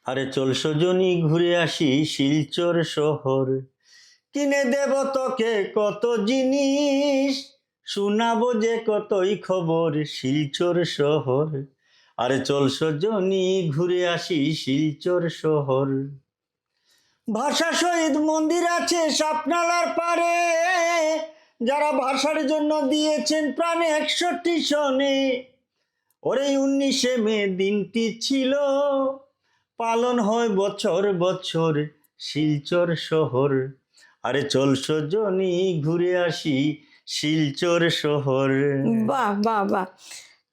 আরে চল সজনী ঘুরে আসি শিলচর শহর, কিনে দেব তোকে কত জিনিস, শোনাবো যে কতই খবর শিলচর শহর। আরে চল সজনী ঘুরে আসি শিলচর শহর। ভাষা শহীদ মন্দির আছে শাপনালার পারে, যারা ভাষার জন্য দিয়েছেন প্রাণে 61 সনে। ওরে 19শে মে দিনটি ছিল, পালন হয় বছর বছর শিলচর শহর। আরে চল সজনী ঘুরে আসি শিলচর শহর। বাহ বাহ বাহ,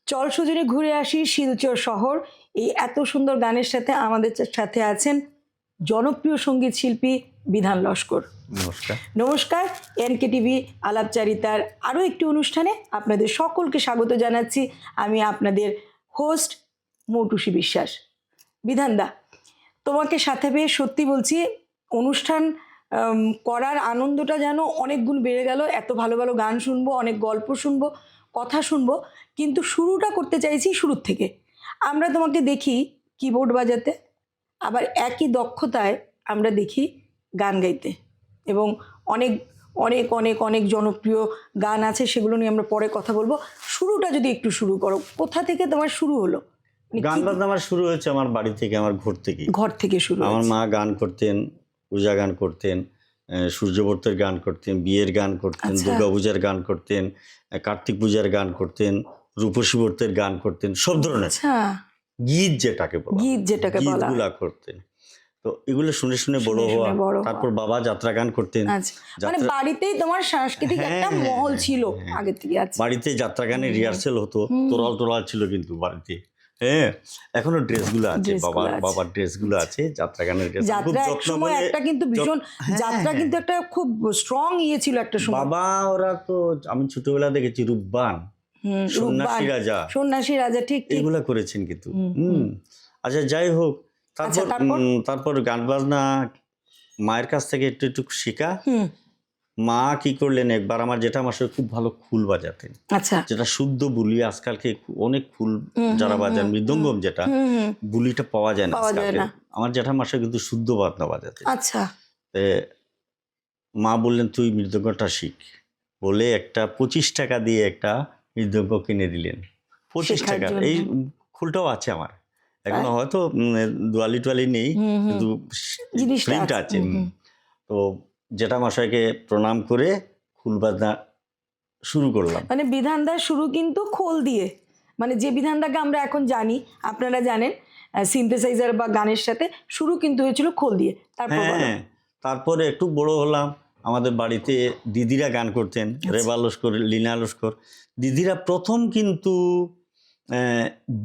চল সুজনে ঘুরে আসি শিলচর শহর। এই এত সুন্দর গানের সাথে আমাদের সাথে আছেন জনপ্রিয় সঙ্গীত শিল্পী বিধান লস্কর। নমস্কার। নমস্কার। এনকে টিভি আলাপচারিতার আরও একটি অনুষ্ঠানে আপনাদের সকলকে স্বাগত জানাচ্ছি। আমি আপনাদের হোস্ট মৌটুসী বিশ্বাস। বিধানদা, তোমাকে সাথে পেয়ে সত্যি বলছি অনুষ্ঠান করার আনন্দটা যেন অনেক গুণ বেড়ে গেল। এত ভালো ভালো গান শুনবো, অনেক গল্প শুনবো, কথা শুনবো, কিন্তু শুরুটা করতে চাইছি শুরুর থেকে। আমরা তোমাকে দেখি কিবোর্ড বাজাতে, আবার একই দক্ষতায় আমরা দেখি গান গাইতে, এবং অনেক অনেক অনেক অনেক জনপ্রিয় গান আছে, সেগুলো নিয়ে আমরা পরে কথা বলবো। শুরুটা যদি একটু শুরু করো, কোথা থেকে তোমার শুরু হলো? গান বাজনা আমার শুরু হয়েছে আমার বাড়ি থেকে, আমার ঘর থেকে। ঘর থেকে শুরু। আমার মা গান করতেন, পূজা গান করতেন, সূর্যবর্তের গান করতেন, বিয়ের গান করতেন, দুর্গা পূজার গান করতেন, কার্তিক পূজার গান করতেন, রূপসী ব্রতের গান করতেন, সব ধরনের গীত যেটাকে বলা, গীতগুলা করতেন। তো এগুলো শুনে শুনে বড় হওয়া। তারপর বাবা যাত্রা গান করতেন। মানে বাড়িতেই তোমার সাংস্কৃতিক একটা মহল ছিল আগে থেকে। বাড়িতে যাত্রা গানের রিহার্সেল হতো, তোরাল তোরাল ছিল কিন্তু বাড়িতে। হ্যাঁ, এখনো ড্রেসগুলো আছে, বাবার ড্রেসগুলো আছে, যাত্রা গানের ড্রেস। যাত্রা একসময় একটা কিন্তু ভীষণ, যাত্রা কিন্তু একটা খুব স্ট্রং ইয়ে ছিল একটা সময়। বাবা ওরা তো, আমি ছোটবেলা দেখেছি রূপবান, সন্ন্যাসী রাজা, ঠিক এগুলা করেছেন কিন্তু। আচ্ছা, যাই হোক, তারপর গান বাজনা মায়ের কাছ থেকে একটু একটু শেখা। মা কি করলেন, একবার আমার জেঠামশাই খুব ভালো খুল বাজাতেন, যেটা শুদ্ধ বুলি। আজকালকে অনেক খুল যারা বাজান, মৃদঙ্গম যেটা বুলিটা পাওয়া যায় না আজকালকে। আমার জেঠামশাই কিন্তু শুদ্ধ বাজনা বাজাতেন। মা বললেন তুই মৃদঙ্গটা শিখ, বলে একটা 25 টাকা দিয়ে একটা মৃদঙ্গ কিনে দিলেন। 25 টাকা। এই খুলটাও আছে আমার এখনো, হয়তো দুয়ালি টুয়ালি নেই, কিন্তু প্রিন্ট আছে। তো জেঠামশাইকে প্রণাম করে খুল বাজনা শুরু করলাম। মানে বিধানদার শুরু কিন্তু খোল দিয়ে, মানে যে বিধানদাকে আমরা এখন জানি, আপনারা জানেন সিনথেসাইজার বা গানের সাথে, শুরু কিন্তু হয়েছিল খোল দিয়ে। তারপরে একটু বড় হলাম, আমাদের বাড়িতে দিদিরা গান করতেন, রেবা লস্কর, লীনা লস্কর। দিদিরা প্রথম কিন্তু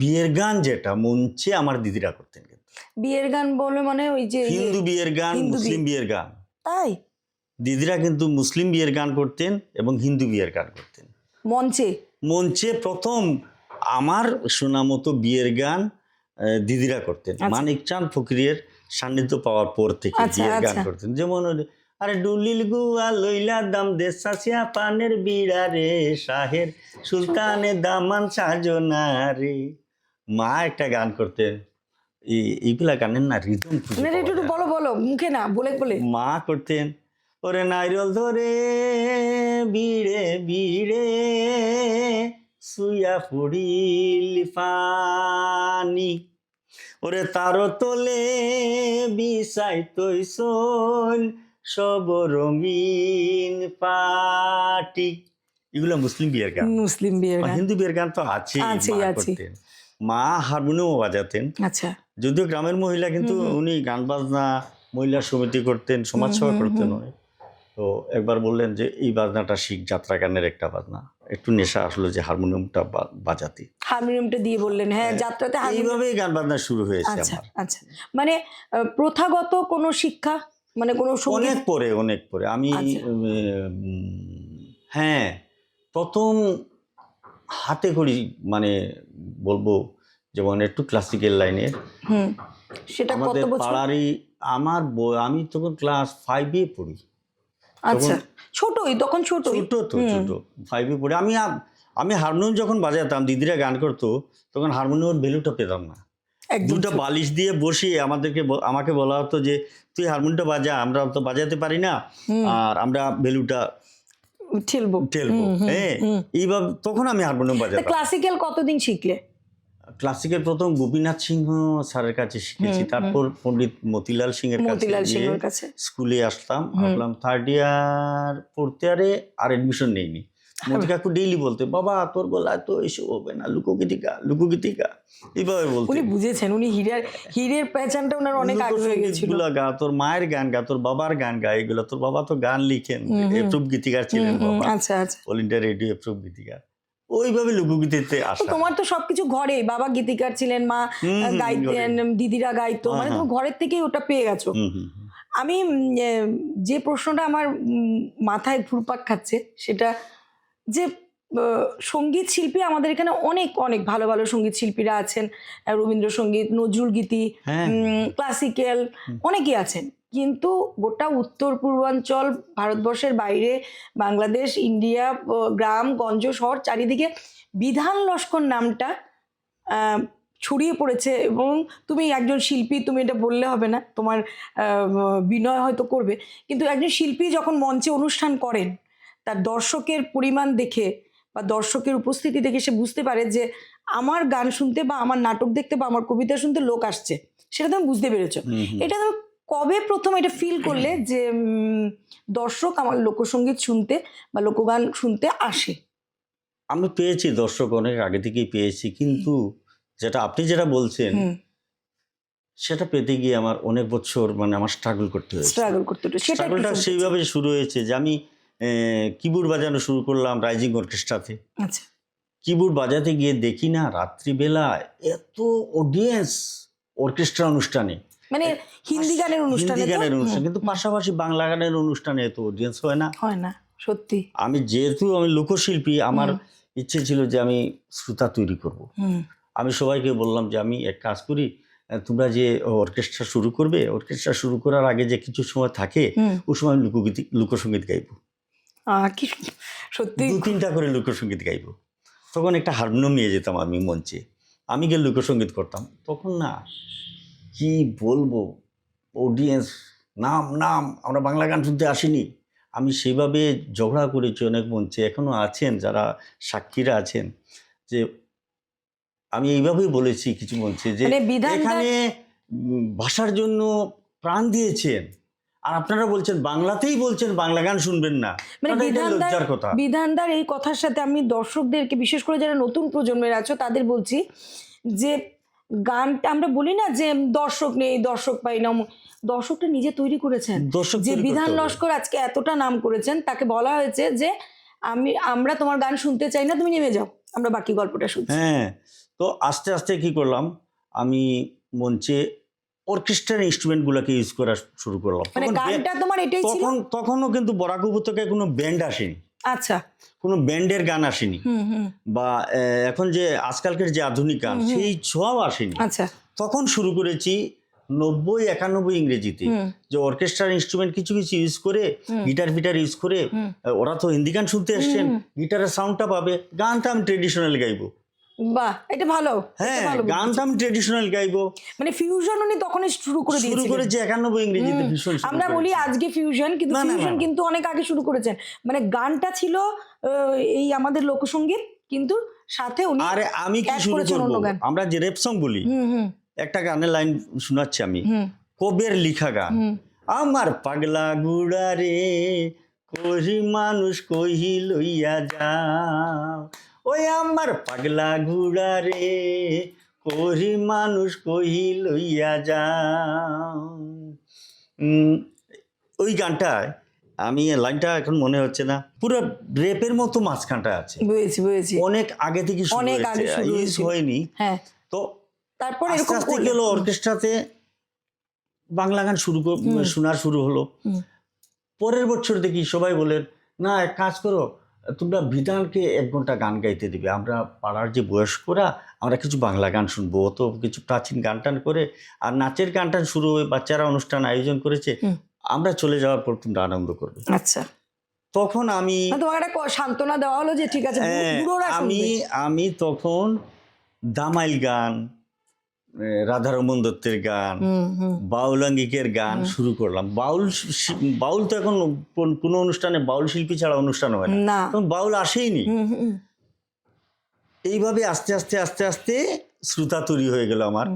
বিয়ের গান যেটা মঞ্চে আমার দিদিরা করতেন। বিয়ের গান বলে মানে ওই যে হিন্দু বিয়ের গান, মুসলিম বিয়ের গান। তাই দিদিরা কিন্তু মুসলিম বিয়ের গান করতেন এবং হিন্দু বিয়ের গান করতেন মঞ্চে প্রথম আমার শোনা মতো বিয়ের গান দিদিরা করতেন। মানিক চাঁদ ফকিরের সান্নিধ্য পাওয়ার পর থেকে বিয়ের গান করতেন। যেমন আরে ডুলিল গুয়া লইলা দাম দেশাসিয়া পানের বিড়া রে, শাহের সুলতানে দামান সাজনা রে। মা একটা গান করতেন, এইগুলা গানের না রিদম, বলো বলো মুখে না বলে বলে। মা করতেন, ওরে নাইরল ধরে বিড়ে বিড়ে সুইয়া পড়িল পানি, ওরে তারো তোলে বিছাই তৈসন সব রঙিন পাটি। এগুলো মুসলিম বিয়ের গান। মুসলিম বিয়ের গান, হিন্দু বিয়ের গান তো আছে। মা হারমোনিয়ামও বাজাতেন। যদিও গ্রামের মহিলা, কিন্তু উনি গান বাজনা মহিলা সমিতি করতেন, সমাজসেবা করতেন। তো একবার বললেন যে এই বাজনাটা শিখ, যাত্রা গানের একটা বাজনা। একটু নেশা আসলো যে হারমোনিয়ামটা বাজাতে, হারমোনিয়ামটা দিয়ে বললেন হ্যাঁ যাত্রাতে। এইভাবেই গান বাজনা শুরু হয়েছে আমার। আচ্ছা, মানে প্রথাগত কোনো শিক্ষা, মানে কোনো অনেক পরে আমি হ্যাঁ প্রথম হাতে করি, মানে বলবো যেমন একটু ক্লাসিক্যাল লাইনের। সেটা আমাদের পাড়ারই আমি তখন ক্লাস 5-এ পড়ি। আচ্ছা, ছোটই তখন, ছোট 5-এ পড়ি। আমি হারমোনিয়াম যখন বাজাতাম, দিদিরা গান করতো, তখন হারমোনিয়ামের ভ্যালুটা পেতাম না। একদম দুটো ঠিক। বালিশ দিয়ে বসিয়ে আমাকে বলা হতো যে তুই হারমোনিয়ামটা বাজা, আমরা তো বাজাতে পারি না, আর আমরা বেলুটা ঠেলবো। ঠেলবো। হ্যাঁ, এইভাবে তখন আমি হারমোনিয়াম বাজাতাম। ক্লাসিক্যাল কতদিন শিখলে? ক্লাসিকের প্রথম গোপীনাথ সিংহ স্যারের কাছে শিখেছি, তারপর পণ্ডিত মতিলাল সিং এর কাছে মতিলাল গিয়ে সিংহের কাছে। স্কুলে আসলাম। আসলাম থার্ড ইয়ার, ফোর্থ ইয়ারে আর এডমিশন নেইনি। মতি কাকু ডেইলি বলতে, বাবা তোর গলায় তো এসব হবে না, লুকোগীতিকা লুকোগীতিকা, এইভাবে বলতে। উনি বুঝেছেন, উনি হীরের পেছনটা ওনার অনেক আগে হয়ে গেছিল। গা, তোর মায়ের গান গা, তোর বাবার গান গা, এগুলো তোর বাবা তো গান লিখেন, এপ্রুভ গীতিকার ছিলেন বাবা। আচ্ছা আচ্ছা। অল ইন্ডিয়া রেডিও এপ্রুভ গীতিকার, ওইভাবে লুকোগীতিতে আসা। তোমার তো সবকিছু ঘরে, বাবা গীতিকার ছিলেন, মা গাইতেন, দিদিরা গাইতো, মানে তুমি ঘরের থেকেই ওটা পেয়ে গেছো। আমি যে প্রশ্নটা আমার মাথায় ঘুরপাক খাচ্ছে সেটা যে সঙ্গীত শিল্পী আমাদের এখানে অনেক অনেক ভালো ভালো সঙ্গীত শিল্পীরা আছেন, রবীন্দ্রসঙ্গীত, নজরুল গীতি, ক্লাসিক্যাল, অনেকেই আছেন, কিন্তু গোটা উত্তর পূর্বাঞ্চল, ভারতবর্ষের বাইরে, বাংলাদেশ, ইন্ডিয়া, গ্রাম গঞ্জ শহর চারিদিকে বিধান লস্কর নামটা ছড়িয়ে পড়েছে। এবং তুমি একজন শিল্পী, তুমি এটা বললে হবে না, তোমার বিনয় হয়তো করবে, কিন্তু একজন শিল্পী যখন মঞ্চে অনুষ্ঠান করেন, তার দর্শকের পরিমাণ দেখে বা দর্শকের উপস্থিতি দেখে সে বুঝতে পারে যে আমার গান শুনতে বা আমার নাটক দেখতে বা আমার কবিতা শুনতে লোক আসছে, সেটা তুমি বুঝতে পেরেছো। এটা তুমি কবে প্রথম এটা ফিল করলে যে দর্শক আমার লোকসঙ্গীত শুনতে বা লোকগান শুনতে আসে? আমি পেয়েছি, দর্শক অনেক আগে থেকেই পেয়েছি, কিন্তু আপনি যেটা বলছেন সেটা পেতে গিয়ে আমার অনেক বছর, মানে আমার স্ট্রাগল করতে হয়েছে। স্ট্রাগলটা সেইভাবে শুরু হয়েছে যে আমি কিবোর্ড বাজানো শুরু করলাম রাইজিং অর্কেস্ট্রাতে। আচ্ছা। কিবোর্ড বাজাতে গিয়ে দেখি না রাত্রিবেলা এত অডিয়েন্স অর্কেস্ট্রা অনুষ্ঠানে, মানে হিন্দি গানের অনুষ্ঠানে, কিন্তু পাশাপাশি বাংলা গানের অনুষ্ঠানে এত অডিয়েন্স হয় না। সত্যি। আমি লোকশিল্পী, আমার ইচ্ছে ছিল যে আমি শ্রোতা তৈরি করব। আমি সবাইকে বললাম যে আমি এক কাজ করি, তোমরা যে অর্কেস্ট্রা শুরু করবে, অর্কেস্ট্রা শুরু করার আগে যে কিছু সময় থাকে, ওই সময় আমি লোকসঙ্গীত গাইবো। সত্যি 2-3টা করে লোকসঙ্গীত গাইবো। তখন একটা হারমোনিয়াম নিয়ে যেতাম আমি মঞ্চে, আমি গিয়ে লোকসঙ্গীত করতাম। তখন না কি বলবো, অডিয়েন্স নাম আমরা বাংলা গান শুনতে আসিনি। আমি সেইভাবে ঝগড়া করেছি অনেক মঞ্চে, এখনো আছেন যারা সাক্ষীরা আছেন, যে আমি এইভাবেই বলেছি কিছু মঞ্চে যে এখানে ভাষার জন্য প্রাণ দিয়েছেন, আর আপনারা বলছেন বাংলাতেই বলছেন বাংলা গান শুনবেন না, মানে বিধানদার এই কথার সাথে আমি দর্শকদেরকে, বিশেষ করে যারা নতুন প্রজন্মের আছো তাদের বলছি যে গানটা আমরা বলি না যে দর্শক নেই, দর্শক পাই না, দর্শকটা নিজে তৈরি করেছেন। যে বিধান লস্কর আজকে এতটা নাম করেছেন, তাকে বলা হয়েছে যে আমরা তোমার গান শুনতে চাই না, তুমি নেমে যাও, আমরা বাকি গল্পটা শুনছি। হ্যাঁ, তো আস্তে আস্তে কি করলাম, আমি মঞ্চে অর্কেস্ট্রার ইনস্ট্রুমেন্টগুলোকে ইউজ করা শুরু করলাম। মানে গানটা তোমার এটাই ছিল? তখনও কিন্তু বরাক উপত্যকায় কোনো ব্যান্ড আসেনি। আচ্ছা। কোনো ব্যান্ডের গান আসেনি, বা এখন যে আজকালকার যে আধুনিক গান সেই ছোঁয়াও আসেনি। আচ্ছা। তখন শুরু করেছি 90-91 ইংরেজিতে, যে অর্কেস্ট্রার ইনস্ট্রুমেন্ট কিছু কিছু ইউজ করে, গিটার ফিটার ইউজ করে, ওরা তো হিন্দি গান শুনতে এসছেন, গিটারের সাউন্ডটা পাবে, গানটা আমি ট্রেডিশনাল গাইবো। বাহ, এটা ভালো। হ্যাঁ, গানটা আমি ট্রেডিশনাল গাইবো। মানে ফিউশন উনি তখনই শুরু করে দিয়েছিলেন। শুরু করেছে 91 ইংরেজিতে ফিউশন। আমরা বলি আজকে ফিউশন, কিন্তু ফিউশন কিন্তু অনেক আগে শুরু করেছেন। মানে গানটা ছিল এই আমাদের লোকসঙ্গীত, কিন্তু সাথে উনি আরে আমি কি শুরু করব, আমরা যে রেপ সং বলি, একটা গানের লাইন শোনাচ্ছি আমি, কবির লিখা গান, আমার পাগলা গুড়া রে কহি মানুষ কহি লইয়া যাও, ওই আমার পাগলা গুড়া রে কহি মানুষ কহি লইয়া যাও। ওই গানটায় আমি লাইনটা এখন মনে হচ্ছে না, পুরো রেপের মতো মাঝখানটা আছে। বুঝেছি। অনেক আগে থেকে ইউজ হয়নি। হ্যাঁ। তো তারপর আস্তে আস্তে গেল, অর্কেস্ট্রাতে বাংলা গান শোনার শুরু হলো। পরের বছর দেখি সবাই বলেন, না এক কাজ করো, তোমরা বিধানকে 1 ঘন্টা গান গাইতে দিবে, আমরা পাড়ার যে বয়স্করা আমরা কিছু বাংলা গান শুনবো, তো কিছু প্রাচীন গান টান করে, আর নাচের গান টান শুরু হয়ে বাচ্চারা অনুষ্ঠান আয়োজন করেছে, আমরা চলে যাওয়ার পর তোমরা আনন্দ করবে। আচ্ছা। তখন আমি তোমার একটা সান্ত্বনা দেওয়া হলো যে ঠিক আছে, আমি তখন দামাইল গান, রাধারমন দত্তের গান, হুম। বাউলাঙ্গিকের গান শুরু করলাম। বাউল তো এখন কোনো অনুষ্ঠানে বাউল শিল্পী ছাড়া অনুষ্ঠান হয় না, না। তখন বাউল আসেইনি। হুম। এইভাবে আস্তে আস্তে আস্তে আস্তে শ্রোতা তৈরি হয়ে গেল আমার।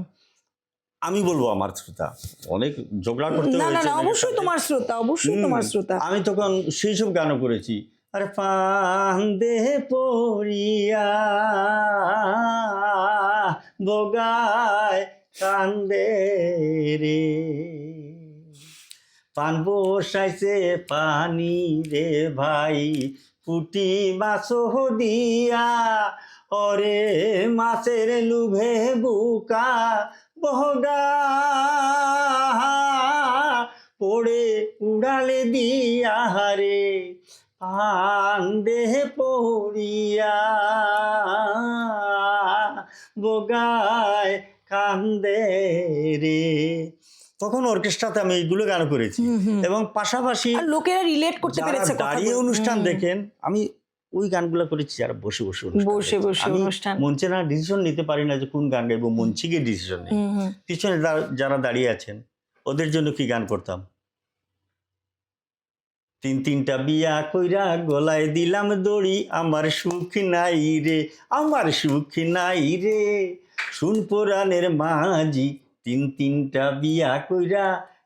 আমি বলবো আমার শ্রোতা, অনেক ঝগড়া করতে না না হয়েছে না, অনেকের অবশ্যই সাথে। তোমার শ্রোতা, অবশ্যই তোমার শ্রোতা। আমি তখন সেই সব গানও করেছি। আরে ফান্দে পড়িয়া বগায় কান্দে রে, পান বসাইছে পানি রে ভাই, পুটি মাছ দিয়া, অরে মাছের লুভে বুকা বহগা, পড়ে উড়ালে দিয়া রে, পান্দে পড়িয়া বগায় কান্দে রে। তখন অর্কেস্ট্রাতে আমি এইগুলো গান করেছি এবং পাশাপাশি আর লোকেরা রিলেট করতে যারা পেরেছে দাঁড়িয়ে অনুষ্ঠান দেখেন, আমি ওই গানগুলো করেছি যারা বসে বসে অনুষ্ঠান বসে দেখে। বসে আমি অনুষ্ঠান। মঞ্চে না ডিসিশন নিতে পারি না যে কোন গান গাইবো, মঞ্চে গিয়ে ডিসিশন নেই। পিছনে যারা দাঁড়িয়ে আছেন ওদের জন্য কি গান করতাম। তিনটা বিয়া কইরা গলায় দিলাম দড়ি, আমার সুখ নাই রে, আমার সুখ নাই রে, শুন পুরাণের মাঝি, তিনটা বিয়া কইরা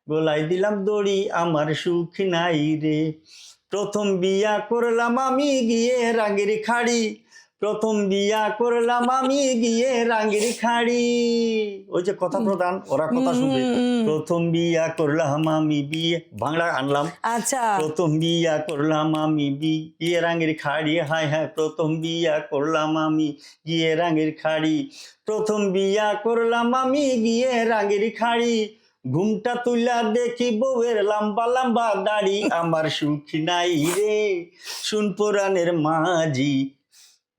গলায় দিলাম দড়ি, আমার সুখ নাই রে। প্রথম বিয়া করলাম আমি গিয়ে রাঙ্গের খাড়ি, প্রথম বিয়া করলাম আমি গিয়ে রাঙ্গের খাড়ি। ওই যে কথা প্রধান, ওরা কথা শুনবে। প্রথম বিয়া করলাম আমি বিয়ে, বাংলা আনলাম। আচ্ছা, প্রথম বিয়া করলাম আমি বিয়ে রাঙের খাড়ি, হায় হায় প্রথম বিয়া করলাম আমি গিয়ে রাঙের খাড়ি, প্রথম বিয়া করলাম আমি গিয়ে রাঙের খাড়ি, ঘুমটা তুইলা দেখি বউয়ের লম্বা লম্বা দাড়ি, আমার সুখ নাই রে, শুন পুরাণের মাঝি।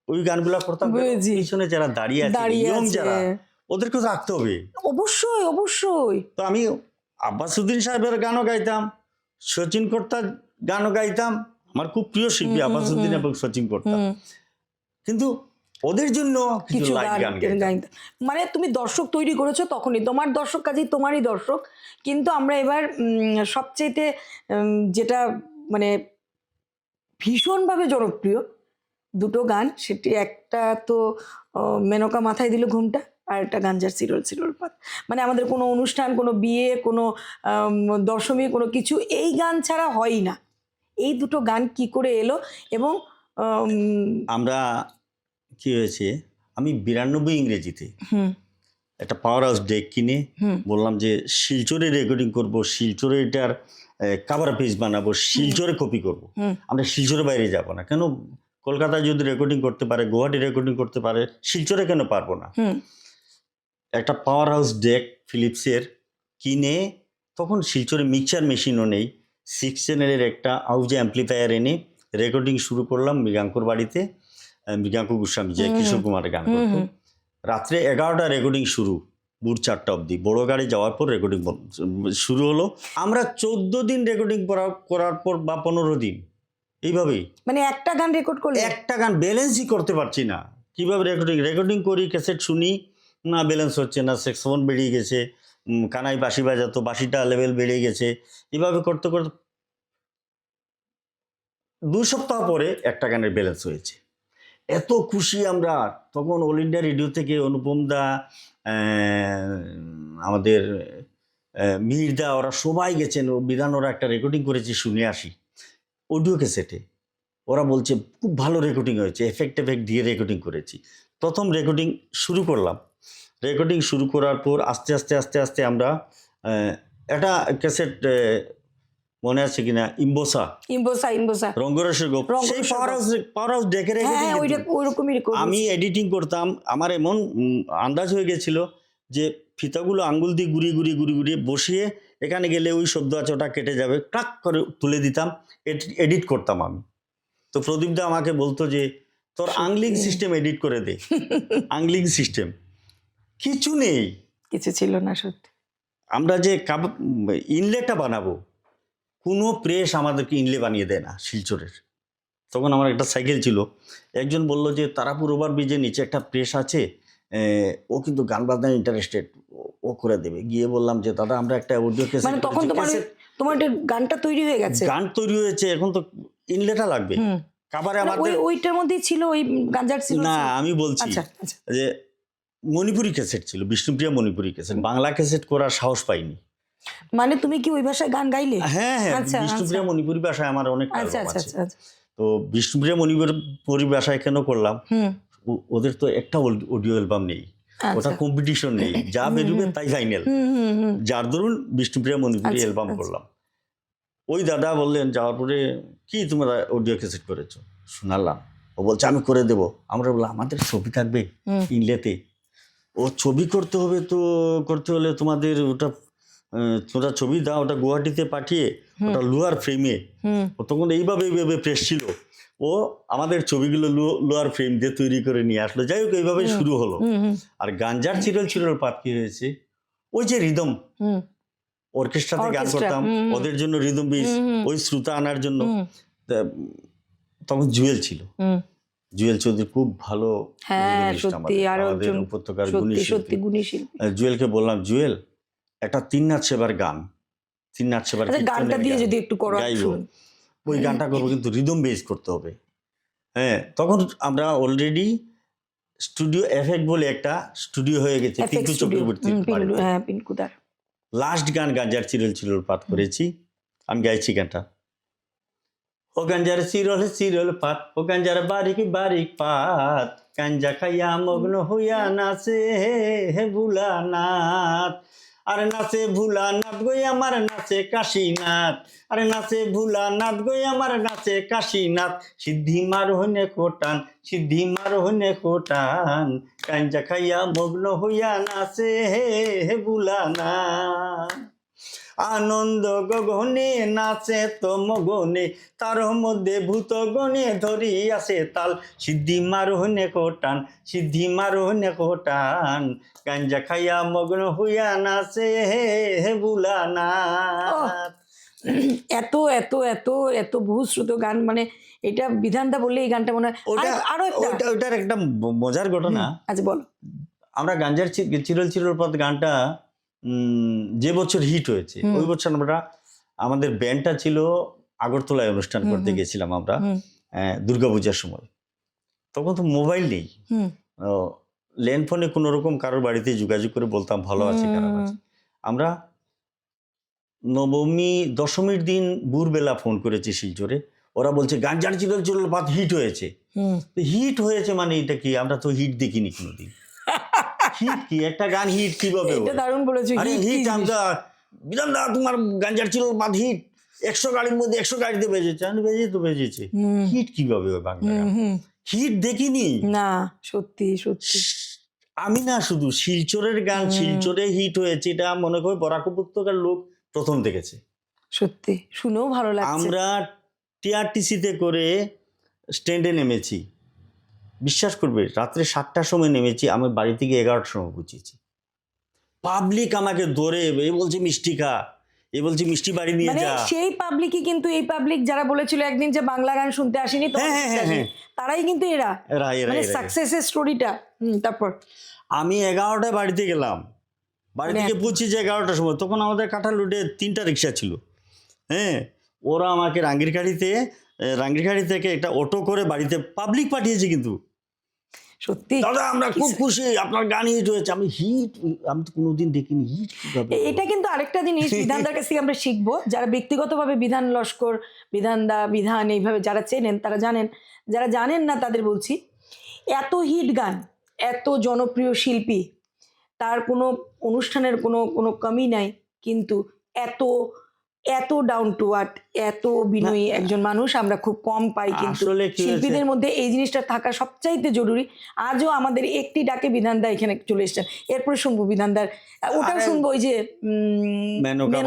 ওই গানগুলা করতাম। বুঝি। পিছনে যারা দাঁড়িয়ে আছে, ইয়ং যারা, ওদেরকে তো রাখতে হবে। অবশ্যই অবশ্যই। তো আমি আব্বাসুদ্দিন সাহেবের গানও গাইতাম, সচিন কর্তার গানও গাইতাম। আমার খুব প্রিয় শিল্পী আব্বাসুদ্দিন এবং সচিন কর্তা, কিন্তু ওদের জন্য কিছু লাইট গান গাইতাম। মানে তুমি দর্শক তৈরি করেছো তখনই, তোমার দর্শক কাজেই তোমারই দর্শক। কিন্তু আমরা এবার সবচেয়েতে যেটা মানে ভীষণভাবে জনপ্রিয় দুটো গান, সেটি একটা তো মেনকা মাথায় দিল ঘুমটা, আর একটা গাঞ্জার সিরল সিরল পাত। মানে আমাদের কোনো অনুষ্ঠান, কোনো বিয়ে, কোনো দশমী, কোনো কিছু এই গান ছাড়া হয়ই না। এই দুটো গান কি করে এলো? এবং আমরা কি হয়েছে, আমি 92 ইংরেজিতে একটা পাওয়ার হাউস ডেক কিনে বললাম যে শিলচরে রেকর্ডিং করব, শিলচরে এটার কাভার পেজ বানাবো, শিলচরে কপি করব, আমরা শিলচরের বাইরে যাব না। কেন, কলকাতায় যদি রেকর্ডিং করতে পারে, গুয়াহাটি রেকর্ডিং করতে পারে, শিলচরে কেন পারবো না? একটা পাওয়ার হাউস ডেক ফিলিপসের কিনে, তখন শিলচরে মিক্সচার মেশিনও নেই, 6 চ্যানেলের একটা আউজ অ্যাম্পলিফায়ার এনে রেকর্ডিং শুরু করলাম মৃগাঙ্কুর বাড়িতে। মৃগাঙ্কু গোস্বামী, যে কিশোর কুমারের গান করতো। রাত্রে 11টা রেকর্ডিং শুরু, ভোর 4টা অবধি। বড় গাড়ি যাওয়ার পর রেকর্ডিং শুরু হলো। আমরা 14 দিন রেকর্ডিং করার পর, বা 15 দিন, এইভাবেই। মানে একটা গান রেকর্ড করলে একটা গান ব্যালেন্সই করতে পারছি না। কিভাবে রেকর্ডিং করি, ক্যাসেট শুনি, না ব্যালেন্স হচ্ছে না, সেক্সফোন বেরিয়ে গেছে, কানাই বাঁশি বাজাতো, বাঁশিটা লেভেল বেড়ে গেছে। এভাবে করতে করতে 2 সপ্তাহ পরে একটা গানের ব্যালেন্স হয়েছে। এত খুশি আমরা। তখন অল ইন্ডিয়া রেডিও থেকে অনুপম দা, আমাদের মিহিরদা, ওরা সবাই গেছেন। বিধান ওরা একটা রেকর্ডিং করেছি, শুনে আসি অডিও ক্যাসেটে। ওরা বলছে খুব ভালো রেকর্ডিং হয়েছে, এফেক্ট দিয়ে রেকর্ডিং করেছি। প্রথম রেকর্ডিং শুরু করলাম। রেকর্ডিং শুরু করার পর আস্তে আস্তে আস্তে আস্তে আমরা একটা ক্যাসেট, মনে আছে কিনা, ইম্বোসা রঙ্গরসের গোপ, সেই পাওয়ার হাউস ডেকে আমি এডিটিং করতাম। আমার এমন আন্দাজ হয়ে গেছিল যে ফিতাগুলো আঙ্গুল দিয়ে ঘুরিয়ে বসিয়ে, এখানে গেলে ওই শব্দ আছে ওটা কেটে যাবে, টাক করে তুলে দিতাম, এডিট করতাম আমি। তো প্রদীপ দা আমাকে বলতো যে তোর আংলিং সিস্টেম এডিট করে দে। আংলিং সিস্টেম কিছু নেই, কিছু ছিল না সত্যি। আমরা যে ইনলেটা বানাবো, কোনো প্রেস আমাদেরকে ইনলে বানিয়ে দেয় না শিলচরের। তখন আমার একটা সাইকেল ছিল, একজন বলল যে তারাপুর ওভার ব্রিজের নিচে একটা প্রেস আছে, ও কিন্তু গান বাজনায় ইন্টারেস্টেড, ও করে দেবে। গিয়ে বললাম যে দাদা আমরা একটা অডিও ক্যাসেট, মানে তখন তোমার এটা গানটা তৈরি হয়ে গেছে? গান তৈরি হয়েছে, এখন তো ইনলেটা লাগবে। কাবারে আমাদের ওইটার মধ্যেই ছিল ওই গাঞ্জার ছিল না, আমি বলছি যে মণিপুরি ক্যাসেট ছিল, বিষ্ণুপ্রিয়া মণিপুরি ক্যাসেট। বাংলা ক্যাসেট করার সাহস পাইনি। মানে তুমি কি ওই ভাষায় গান গাইলে? হ্যাঁ হ্যাঁ, বিষ্ণুপ্রিয়া মণিপুরি ভাষায় আমার অনেক আচ্ছা আচ্ছা আচ্ছা। তো বিষ্ণুপ্রিয়া মণিপুরি ভাষায় কেন করলাম, ওদের তো একটা অডিও অ্যালবাম নেই, ওটা কম্পিটিশন নেই, যা বেরোবে তাই ফাইনাল, যার দরুন বিষ্ণুপ্রিয়া মণিপুরি অ্যালবাম করলাম। ওই দাদা বললেন যাওয়ার পরে, কি তোমরা অডিও ক্যাসেট করেছো? শোনালাম। ও বলছে আমি করে দেবো। আমরা বললাম আমাদের ছবি থাকবে ইনলেতে, ও ছবি করতে হবে, তো করতে হলে তোমাদের ওটা তোমরা ছবি দাও, ওটা গুয়াহাটিতে পাঠিয়ে ওটা লোহার ফ্রেমে, ও তখন এইভাবে প্রেস ছিল, ও আমাদের ছবিগুলো লোহার ফ্রেম দিয়ে তৈরি করে নিয়ে আসলো। যাই হোক এইভাবে শুরু হলো। আর গাঞ্জার চিরল চিরল পাত কি হয়েছে, ওই যে রিদম, অর্কেস্ট্রাতে গান করতাম, ওদের জন্য রিদম বেস, ওই শ্রুতা আনার জন্য তখন জুয়েল ছিল, জুয়েল চৌধুরী খুব ভালো উপত্যকার গুণী শিল্পী। জুয়েলকে বললাম জুয়েল একটা তিন নাচ সেবার গান, তিন নাচ সেবার গানটা দিয়ে যদি একটু গাইবো, ওই গানটা করবো কিন্তু রিদম বেস করতে হবে। হ্যাঁ, তখন আমরা অলরেডি স্টুডিও এফেক্ট বলে একটা স্টুডিও হয়ে গেছে পিঙ্কু চক্রবর্তী, লাস্ট গান গাঞ্জার চিরল চিরল পাত করেছি, আমি গাইছি গানটা। ও গাঞ্জার চিরল চিরল পাত, ও গাঞ্জার বারিক বারিক পাত, গাঞ্জা খাইয়া মগ্ন হইয়া নাচে হে ভুলানাথ, আরে নাচে ভুলানাথ গই আমার নাচে কাশীনাথ, আরে নাচে ভুলানাথ গই আমার নাচে কাশীনাথ, সিদ্ধি মার হইনে কোটান, সিদ্ধি মার হইনে কোটান, গাঞ্জা খাইয়া মগ্ন হইয়া নাচে হে ভুলানাথ। আনন্দ গগনে নাচে তো মগনে, তার মধ্যে ভূত গনে ধরি আছে তাল, সিদ্ধি মারোহনে কোটান, সিদ্ধি মারোহনে কোটান, গাঞ্জা খাইয়া মগ্ন হইয়া নাচে হে ভুলানাথ। এত এত এত এত বহুশ্রুত গান, মানে এটা বিধানদা বললে এই গানটা মনে হয়। আরো ওটার একটা মজার ঘটনা। আচ্ছা বলো। আমরা গাঞ্জার চিরল চিরল পথ গানটা যে বছর হিট হয়েছে, ওই বছর আমরা আমাদের ব্যান্ডটা ছিল আগরতলায় অনুষ্ঠান করতে গেছিলাম আমরা দুর্গাপূজার সময়। তখন তো মোবাইল নেই, ল্যান্ড ফোনে কোনো রকম কারোর বাড়িতে যোগাযোগ করে বলতাম ভালো আছে খারাপ আছে। আমরা নবমী দশমীর দিন ভোরবেলা ফোন করেছি শিলচরে, ওরা বলছে গাঞ্জার চিরল চিরল পাত হিট হয়েছে। হিট হয়েছে মানে এটা কি, আমরা তো হিট দেখিনি কোনোদিন। হিট কি, একটা গান হিট কিভাবে? দারুণ বলেছো। আরে হিট, আমরা বিধানদা তোমার গাঞ্জার চিরল পাত হিট, 100 গাড়ির মধ্যে 100 গাড়িতে বেজেছে, আমি তো বেজেছে। হিট কিভাবে ওই বাংলা গান? হিট দেখিনি না, সত্যি সত্যি। আমি না, শুধু শিলচরের গান শিলচরে হিট হয়েছে এটা মনে করি বরাক উপত্যকার লোক প্রথম দেখেছে। সত্যি শুনেও ভালো লাগছে। আমরা টিআরটিসিতে করে স্ট্যান্ডে নেমেছি, বিশ্বাস করবে রাত্রে 7টার সময় নেমেছি, আমি বাড়ি থেকে 11টার সময় পৌঁছেছি। পাবলিক আমাকে ধরে এই বলছে মিষ্টি খা, এই বলছে মিষ্টি বাড়ি নিয়ে যা। সেই পাবলিকই কিন্তু এই পাবলিক যারা বলেছিল একদিন যে বাংলা গান শুনতে আসেনি, তারাই কিন্তু এরা মানে সাকসেসের স্টোরিটা। তারপর আমি 11টায় বাড়িতে গেলাম, বাড়ি থেকে পৌঁছেছি 11টার সময়। তখন আমাদের কাঁঠাল রোডে 3টা রিক্সা ছিল। হ্যাঁ, ওরা আমাকে রাঙ্গিরখাড়ি থেকে একটা অটো করে বাড়িতে পাবলিক পাঠিয়েছে। কিন্তু সত্যি দাদা আমরা খুব খুশি, আপনার গান হিট হয়েছে। আমি তো কোনোদিন দেখিনি হিট কিভাবে। এটা কিন্তু আরেকটা জিনিস বিধানদার কাছ থেকে আমরা শিখবো, যারা ব্যক্তিগতভাবে বিধান লস্কর, বিধানদা, বিধান এইভাবে যারা চেনেন তারা জানেন, যারা জানেন না তাদের বলছি, এত হিট গান, এত জনপ্রিয় শিল্পী, তার কোনো অনুষ্ঠানের কোনো কমি নাই, কিন্তু এত এত ডাউন টু আর্থ, এত বিনয়ী একজন মানুষ আমরা খুব কম পাই। কিন্তু শিল্পীদের মধ্যে এই জিনিসটা থাকা সবচাইতে জরুরি। আজও আমাদের একটি ডাকে বিধানদা এখানে চলে এসেছেন, এরপরে শুনবো বিধানদার, ওটাও শুনবো ওই যে মেনকা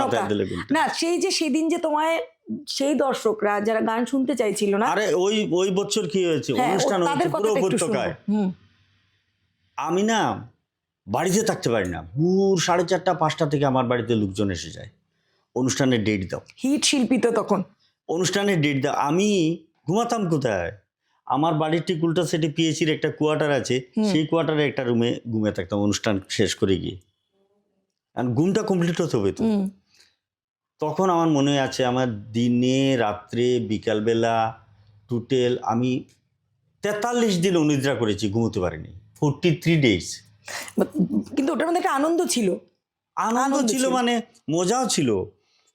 না, সেই যে সেদিন যে তোমায় সেই দর্শকরা যারা গান শুনতে চাইছিল না, আরে ওই বছর কি হয়েছে অনুষ্ঠান হয়েছে পুরো উপত্যকায়, আমি না বাড়িতে থাকতে পারি না, ভোর 4:30 5টা থেকে আমার বাড়িতে লোকজন এসে যায়, অনুষ্ঠানের ডেট দাও। হিট শিল্পী তো তখন, অনুষ্ঠানের ডেট দাও। আমি ঘুমাতাম কোথায়? আমার বাড়ির ঠিক উল্টা সাইডে পিএইচির একটা কোয়ার্টার আছে, সেই কোয়ার্টারে একটা রুমে ঘুমিয়ে থাকতাম অনুষ্ঠান শেষ করে গিয়ে। আর ঘুমটা কমপ্লিট হতে হবে তো। তখন আমার মনে আছে আমার দিনে রাত্রে বিকালবেলা টোটাল আমি 43 দিন অনিদ্রা করেছি, ঘুমোতে পারিনি, 43 ডেজ। কিন্তু ওটার মধ্যে একটা আনন্দ ছিল। আনন্দ ছিল মানে মজাও ছিল।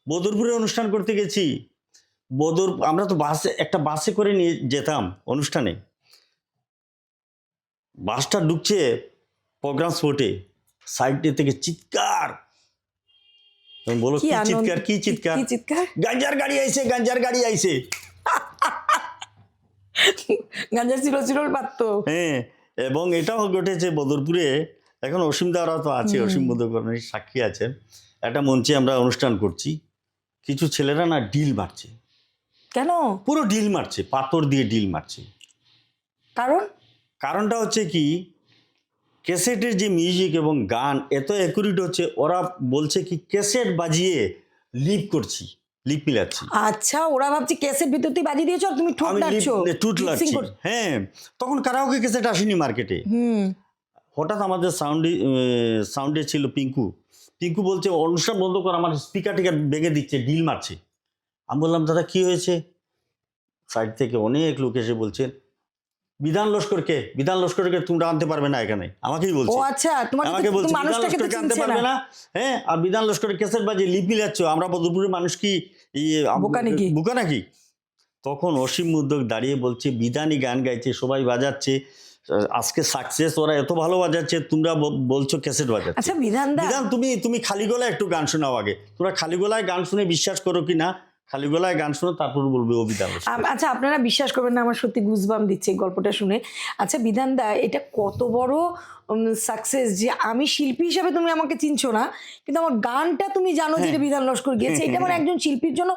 বদরপুরে অনুষ্ঠান করতে গেছি, আমরা তো একটা বাসে করে নিয়ে যেতাম অনুষ্ঠানে। বাসটা ঢুকছে প্রোগ্রাম স্পটে, সাইডে থেকে চিৎকার। বলো কি চিৎকার, কি চিৎকার? গাঞ্জার গাড়ি আইছে, গাঞ্জার গাড়ি আইছে। গাঞ্জার চিরল পারতো। হ্যাঁ, এবং এটাও ঘটেছে বদরপুরে। এখন অসীম দাওরা তো আছে, অসীম বদরপুরের সাক্ষী আছেন। একটা মঞ্চে আমরা অনুষ্ঠান করছি, কিছু ছেলেরা না ডিল মারছে। কেন? পুরো ডিল মারছে, পাথর দিয়ে ডিল মারছে। কারণটা হচ্ছে কি, ক্যাসেটের যে মিউজিক এবং গান এত অ্যাকুরেট হচ্ছে, ওরা বলছে কি ক্যাসেট বাজিয়ে লিপ করছি, লিপ মিলাচ্ছি। আচ্ছা, ওরা ভাবছে ক্যাসেট ভিতর তুই বাজিয়ে দিয়েছো, তুমি ঠোঁট লাগছি। হ্যাঁ, তখন কারাওকে ক্যাসেট আসেনি মার্কেটে। হঠাৎ আমাদের সাউন্ডে ছিল পিঙ্কু বলছে অনুষ্ঠান বন্ধ কর, আমার স্পিকার টিকার ভেঙে দিচ্ছে, ডিল মারছে। আমি বললাম দাদা কি হয়েছে? সাইড থেকে অনেক লোক এসে বলছে বিধান লস্করকে তোমরা আনতে পারবে না এখানে। আমাকেই বলছে। আচ্ছা, আমাকে বলছে বিধান লস্করকে আনতে পারবে না। হ্যাঁ, আর বিধান লস্করের ক্যাসেট বাজিয়ে লিপ মিলাচ্ছ, আমরা বদরপুরের মানুষ কি বোকা নাকি? তখন অসীম উদ্যোগ দাঁড়িয়ে বলছে বিধানই গান গাইছে, সবাই বাজাচ্ছে, আজকে সাকসেস, ওরা এত ভালো বাজাচ্ছে, তোমরা বলছো ক্যাসেট বাজাচ্ছে। আচ্ছা বিধান তুমি খালি গলায় একটু গান শোনাও আগে। তোমরা খালি গলায় গান শুনে বিশ্বাস করো কি না? খালি গলায় গান শোনো, তারপর বলবে ও বিধান। আচ্ছা, আপনারা বিশ্বাস করবেন না, আমার সত্যি গুজবাম দিচ্ছে এই গল্পটা শুনে। আচ্ছা বিধান দা, এটা কত বড় সাকসেস যে আমি শিল্পী হিসাবে তুমি আমাকে চিনছো না, কিন্তু আমার গানটা তুমি জানো যে বিধান লস্কর গেছে। এটা মানে একজন শিল্পীর জন্য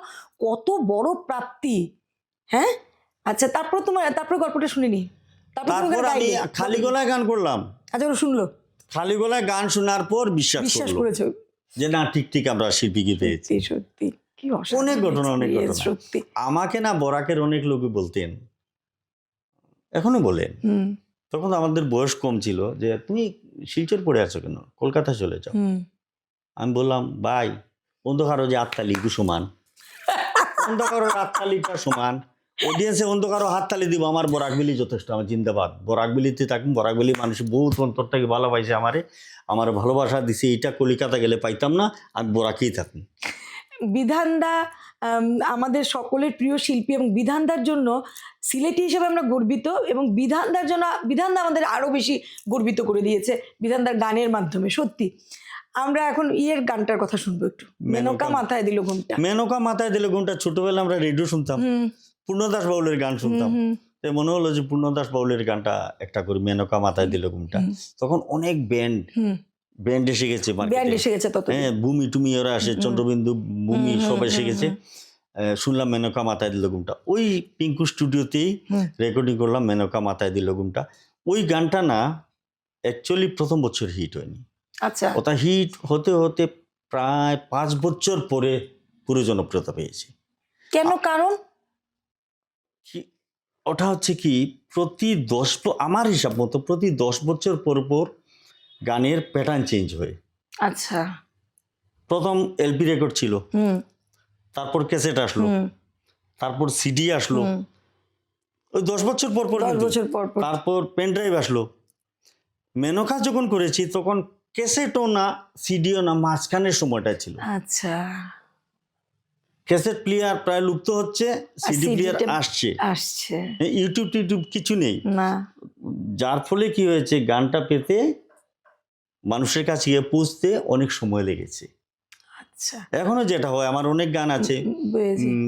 কত বড় প্রাপ্তি। হ্যাঁ, আচ্ছা তারপর গল্পটা শুনিনি। তারপর আমি খালি গলায় গান করলাম। আচ্ছা, ওরা শুনলো? খালি গলায় গান শোনার পর বিশ্বাস করেছো যে না, ঠিক আমরা শিল্পীকে পেয়েছি। সত্যি অনেক ঘটনা। সত্যি আমাকে না বরাকের অনেক লোক বলতেন, এখনো বলেন, তখন আমাদের বয়স কম ছিল, যে তুমি শিলচর পড়ে আছো কেন, কলকাতা চলে যাও। আমি বললাম ভাই, অন্ধকারও যে হাততালি সমান, অন্ধকারের হাততালিটা সমান, অডিয়েন্সে অন্ধকারও হাততালি দিব, আমার বরাকবিলি যথেষ্ট, আমার জিন্দাবাদ। বরাকবিলিতে থাকুন, বরাকবিলি মানুষ বহুত অন্তর থেকে ভালোবাসে আমার ভালোবাসা দিছে, এটা কলিকাতা গেলে পাইতাম না, আর বরাকেই থাকুন। বিধানদা আমাদের সকলের প্রিয় শিল্পী, এবং বিধানদার জন্য সিলেটি হিসেবে আমরা গর্বিত, এবং বিধানদা আমাদের আরও বেশি গর্বিত করে দিয়েছে বিধানদার গানের মাধ্যমে। সত্যি আমরা এখন গানটার কথা শুনবো একটু, মেনকা মাথায় দিল ঘুমটা। ছোটবেলা আমরা রেডিও শুনতাম, পূর্ণদাস বাউলের গান শুনতাম, মনে হলো যে পূর্ণদাস বাউলের গানটা একটা করি, মেনকা মাথায় দিল ঘুমটা। তখন অনেক ব্যান্ড এসে গেছে, হ্যাঁ, ভূমি টুমি ওরা আসে, চন্দ্রবিন্দু, ভূমি সব এসে গেছে। শুনলাম মেনকা মাথায় দিল ঘুমটা, ওই পিঙ্কু স্টুডিওতেই রেকর্ডিং করলাম মেনকা মাথায় দিল ঘুমটা। ওই গানটা না অ্যাকচুয়ালি প্রথম বছর হিট হয়নি। আচ্ছা, ওটা হিট হতে হতে প্রায় 5 বছর পরে পুরো জনপ্রিয়তা পেয়েছে। কেন? কারণ ওটা হচ্ছে কি, আমার হিসাব মতো প্রতি 10 বছর পর গানের প্যাটার্ন চেঞ্জ হয়। আচ্ছা, প্রথম এলপি রেকর্ড ছিল, তারপর ক্যাসেট আসলো, তারপর সিডি আসলো, ওই 10 বছর পর তারপর পেন ড্রাইভ আসলো। মেনকা যখন করেছি তখন ক্যাসেটও না, সিডিও না, মাঝখানের সময়টা ছিল। আচ্ছা, ক্যাসেট প্লেয়ার প্রায় লুপ্ত হচ্ছে, সিডি প্লেয়ার আসছে। ইউটিউব কিছু নেই, যার ফলে কি হয়েছে, গানটা পেতে মানুষের কাছে গিয়ে পৌঁছতে অনেক সময় লেগেছে। আচ্ছা, এখনো যেটা হয়, আমার অনেক গান আছে,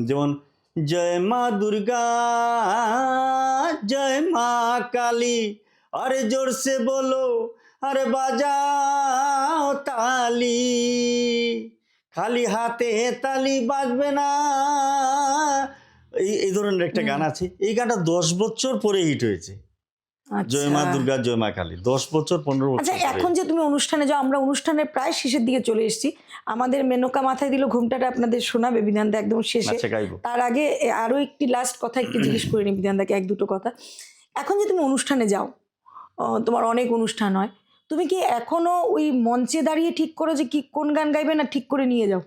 যেমন জয় মা দুর্গা, জয় মা কালী, আরে জোর সে বলো, আরে বাজাও তালি, খালি হাতে তালি বাজবে না, এই ধরনের একটা গান আছে। এই গানটা 10 বছর পরে হিট হয়েছে। জয় মা দুর্গা, জয় মা কালী, 10 বছর 15 বছর আচ্ছা, ধরে। এখন যে তুমি অনুষ্ঠানে যাও, আমরা অনুষ্ঠানের প্রায় শেষের দিকে চলে এসেছি, আমাদের মেনকা মাথায় দিল ঘুমটাটা আপনাদের শোনাবে বিধানদা একদম শেষে। আচ্ছা, গাইবো। তার আগে আরো একটি লাস্ট কথা একটু জিজ্ঞেস করে নি বিধানদাকে, এক দুটো কথা। এখন যে তুমি অনুষ্ঠানে যাও, তোমার অনেক অনুষ্ঠান হয়, তুমি কি এখনো ওই মঞ্চে দাঁড়িয়ে ঠিক করো যে কি কোন গান গাইবে, না ঠিক করে নিয়ে যাও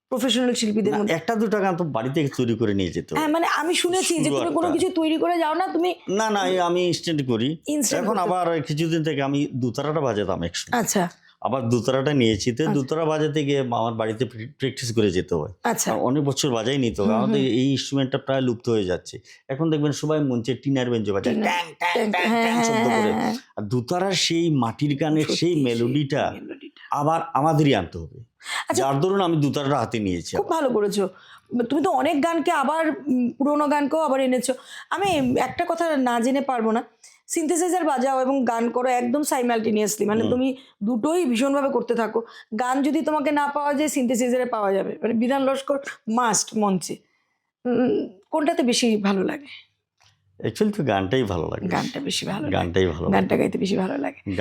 প্রফেশনাল শিল্পীদের না, মধ্যে? একটা দুটা গান তো বাড়ি থেকে তৈরি করে নিয়ে যেতে হবে। হ্যাঁ, মানে আমি শুনেছি যে তুমি কোনো শুরু কিছু তৈরি করে যাও না, তুমি না না, আমি ইনস্ট্যান্ট করি। Instant এখন করতে- আবার কিছুদিন থেকে আমি দুতারাটা বাজাতাম একসময়, আচ্ছা আবার দুতারাটা নিয়েছি। তো দুতারা বাজাতে গিয়ে আমার বাড়িতে প্র্যাকটিস করে যেতে হয়। আচ্ছা আর অনেক বছর বাজাইনি তো, আমাদের এই ইনস্ট্রুমেন্টটা প্রায় লুপ্ত হয়ে যাচ্ছে। এখন দেখবেন সবাই মঞ্চে টিনার বেঞ্জো বাজায়, টিনার, ট্যাং ট্যাং ট্যাং, ট্যাং হ্যাঁ, ট্যাং শব্দ হ্যাঁ, করে। হ্যাঁ। আর দুতারার সেই মাটির গানের সত্যি, সেই মেলোডিটা মেলোডিটা। আবার আমাদেরই আনতে হবে। আচ্ছা। যার দরুন আমি দুতারাটা হাতে নিয়েছি। খুব ভালো করেছো, তুমি তো অনেক গানকে আবার পুরোনো গানকেও আবার এনেছো। আমি একটা কথা না জেনে পারবো না, সিনথেসাইজার বাজাও এবং গান করো একদম সাইমালটেনিয়াসলি, মানে তুমি দুটোই ভীষণভাবে করতে থাকো। গান যদি তোমাকে না পাওয়া যায়, সিনথেসাইজারে পাওয়া যাবে, মানে বিধান লস্কর মাস্ট মঞ্চে। কোনটাতে বেশি ভালো লাগে? অ্যাকচুয়ালি তো গানটাই ভালো লাগে, গানটা বেশি ভালো লাগে, গানটাই ভালো লাগে। গানটা গাইতে বেশি ভালো লাগে।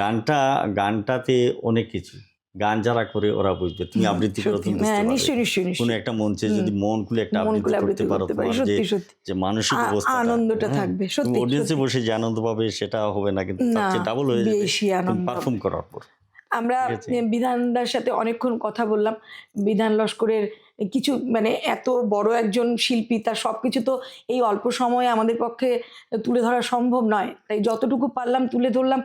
গানটাতে অনেক কিছু, গান যারা করে ওরা বুঝবে। তুমি আবৃত্তি করো, সত্যি, তুমি বুঝতে হ্যাঁ, পারবে। নিশ্চয়ই নিশ্চয়ই কোনো নিশ্চয়ই। একটা মঞ্চে যদি মন খুলে একটা মন খুলে আবৃত্তি করতে পারো, তোমার সত্যি সত্যি যে মানসিক অবস্থা, আনন্দটা থাকবে, সত্যি অডিয়েন্সে সত্যি। বসে যে আনন্দ পাবে সেটা হবে না, কিন্তু তার না, চেয়ে ডাবল হয়ে যাবে বেশি আনন্দ পারফর্ম করার পর। আমরা ঠিক আছে। বিধানদার সাথে অনেকক্ষণ কথা বললাম। বিধান লস্করের কিছু, মানে এত বড় একজন শিল্পী, তার সব কিছু তো এই অল্প সময়ে আমাদের পক্ষে তুলে ধরা সম্ভব নয়, তাই যতটুকু পারলাম তুলে ধরলাম।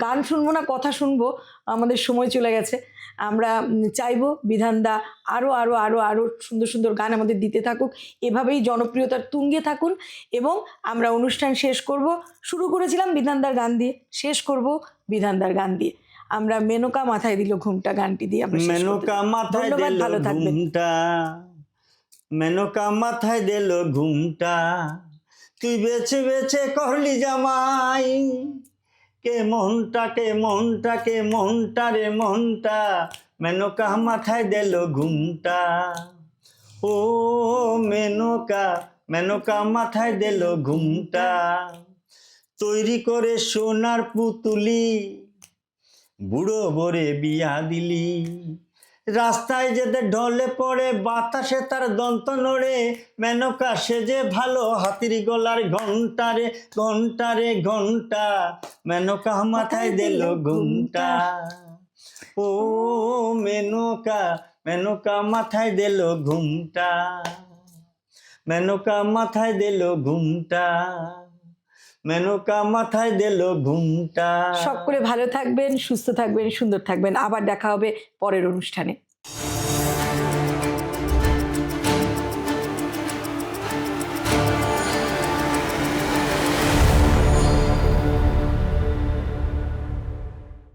গান শুনবো না, কথা শুনবো, আমাদের সময় চলে গেছে। আমরা চাইবো বিধানদা আরও আরও আরও আরও সুন্দর সুন্দর গান আমাদের দিতে থাকুক, এভাবেই জনপ্রিয়তার তুঙ্গে থাকুন। এবং আমরা অনুষ্ঠান শেষ করব, শুরু করেছিলাম বিধানদার গান দিয়ে, শেষ করব বিধানদার গান দিয়ে। আমরা মেনকা মাথায় দিল ঘুমটা গানটি দিয়ে আমরা শেষ করতে মেনকা চাই। মাথায় ধন্যবাদ, দিল ভালো থাকবেন। ঘুমটা, মেনকা মাথায় দিল ঘুমটা, তুই বেছে বেছে করলি জামাই, কে মনটা কে মনটা কে মনটা রে মনটা, মেনকা মাথায় দিল ঘুমটা। ও মেনকা, মেনকা মাথায় দিল ঘুমটা, তৈরি করে সোনার পুতুলি, বুড়ো বরে বিয়া দিলি, রাস্তায় যেতে ঢলে পড়ে বাতাসে তার দন্ত নড়ে, মেনকা সেজে ভালো হাতির গলার ঘন্টা রে ঘন্টা রে ঘন্টা, মেনকা মাথায় দিল ঘুমটা। ও মেনকা, মেনকা মাথায় দিল ঘুমটা, মেনকা মাথায় দিল ঘুমটা, মেনকা মাথায় দিল ঘুমটা। সকলে ভালো থাকবেন, সুস্থ থাকবেন, সুন্দর থাকবেন। আবার দেখা হবে পরের অনুষ্ঠানে।